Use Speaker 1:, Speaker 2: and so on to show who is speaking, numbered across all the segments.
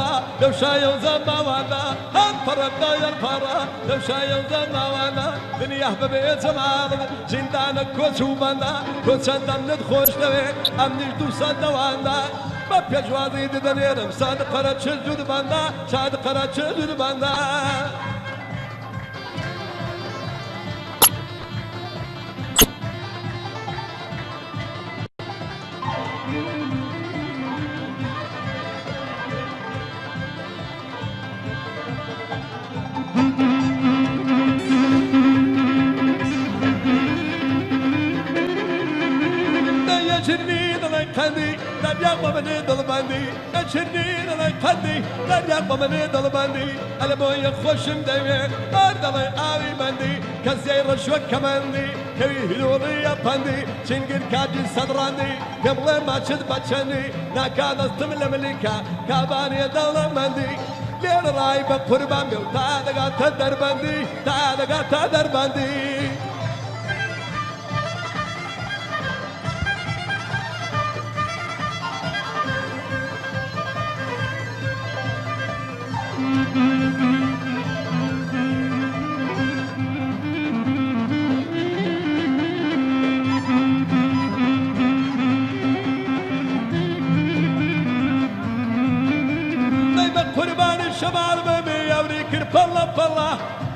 Speaker 1: الفرا لو شايو زماوانا فرقنا يا الفرا لو شايو زماوانا دنيا حبيبي زمان زندانك كوتشوبانا كوتشاندم ندخوش دوي أمنيش دوسان دوانا ما بيجوازي دنيرم صادق قرات شجود بانا صادق قرات شجود بانا قندي لا يقوى من ضلباندي اشرني لا قندي لا يقوى من ضلباندي انا بويا خوش مدوي ارضي اوي باندي كزير شو كماندي كوي هلوري يا باندي شنقر كاجي صدراندي قبل ما تشد باتشاني ناكاد استمل ملكا كاباني ضلباندي لين راي بقربان بيو تادقا تدرباندي تادقا تدرباندي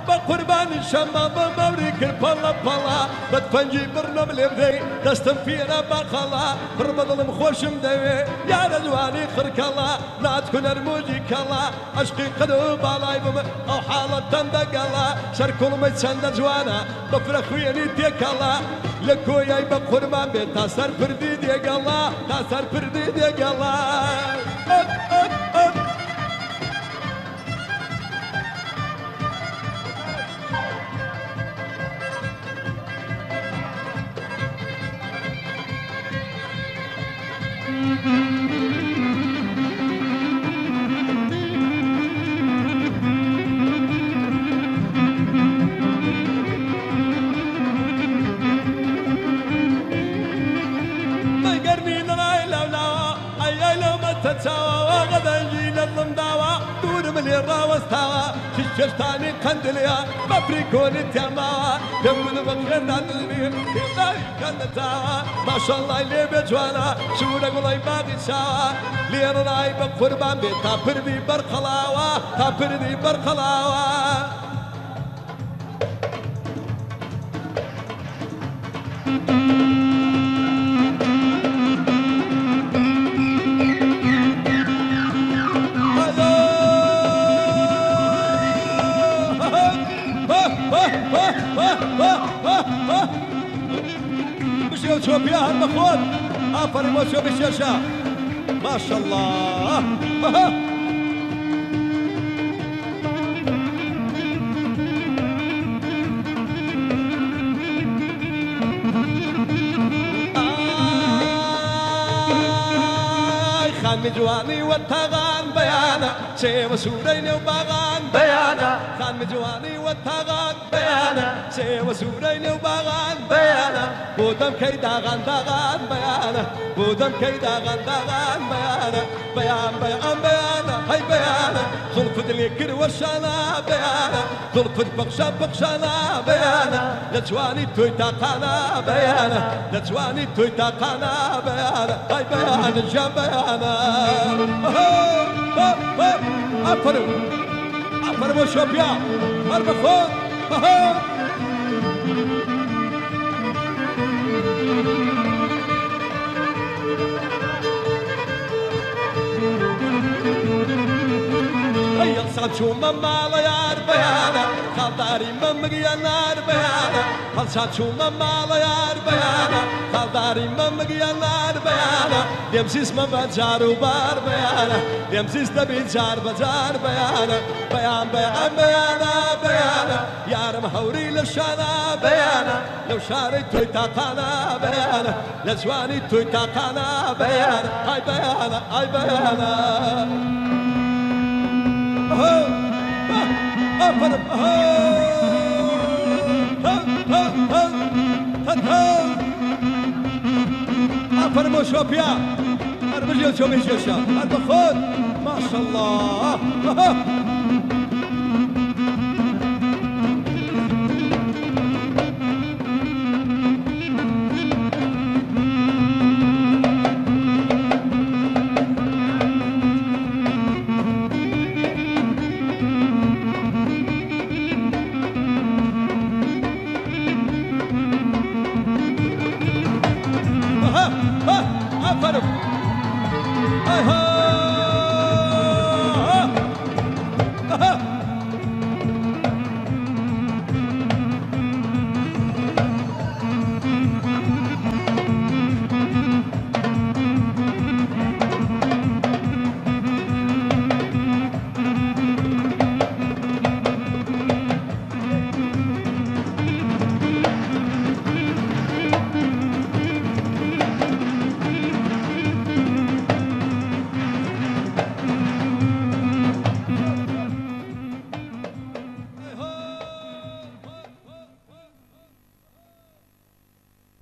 Speaker 1: بقربان الشمام موريك البلا بلا بتفنجي برنم اليردي دستم فينا بقلا بربض المخوش مدوي يا رزواني خرك الله لا تكون رموجي كلا عشقي قدو بالاي بم او حالة تندق الله شركو الميتسند جوانا بفرخ ويني ديك الله لكو ياي بقربان بي تاسر فردي ديك الله تاسر فردي ديك الله شفتاني قندليا بابريكوني تيما دم المغرب عندلي كنتا ما شاء الله اللي بجوانا شورك والله باقي سوا لي راي بقربان بي تابردي برخلاوه تابردي برخلاوه شوف يا المخوض افر موسو بالشاشه ما شاء الله خان مجواني والتغان بيانا شي مسورين وباغان بيانا خان مجواني والتغان بيانا شي مسورين وباغان بيانا بودم كيدا غان دغان بيانا بودم كيدا غان دغان بيانا بيان بيان بيانا هاي بيانا خلفت لي كر وشانا بيانا خلفت بقشا بقشانا بيانا لتواني تويتا قانا بيانا لتواني تويتا قانا بيانا هاي بيانا الجام بيانا أفر أفر وشوبيا مربخون هيا صعب شو ماما لا يار بيانا خالداري ماما يا نار بيانا صعب شو ماما لا يار بيانا خالداري ماما يا نار بيانا يمسيس ماما جارو بار بيانا يمسيس تبي جار بجار بيانا بيان بيان بيانا بيانا يا مهوري للشانا بيانا لو شاري تويتا قانا بيانا لزواني تويتا قانا بيانا هاي بيانا هاي بيانا أفرمو شوبيا أربجيو شوبي شوشا أربخون ما شاء الله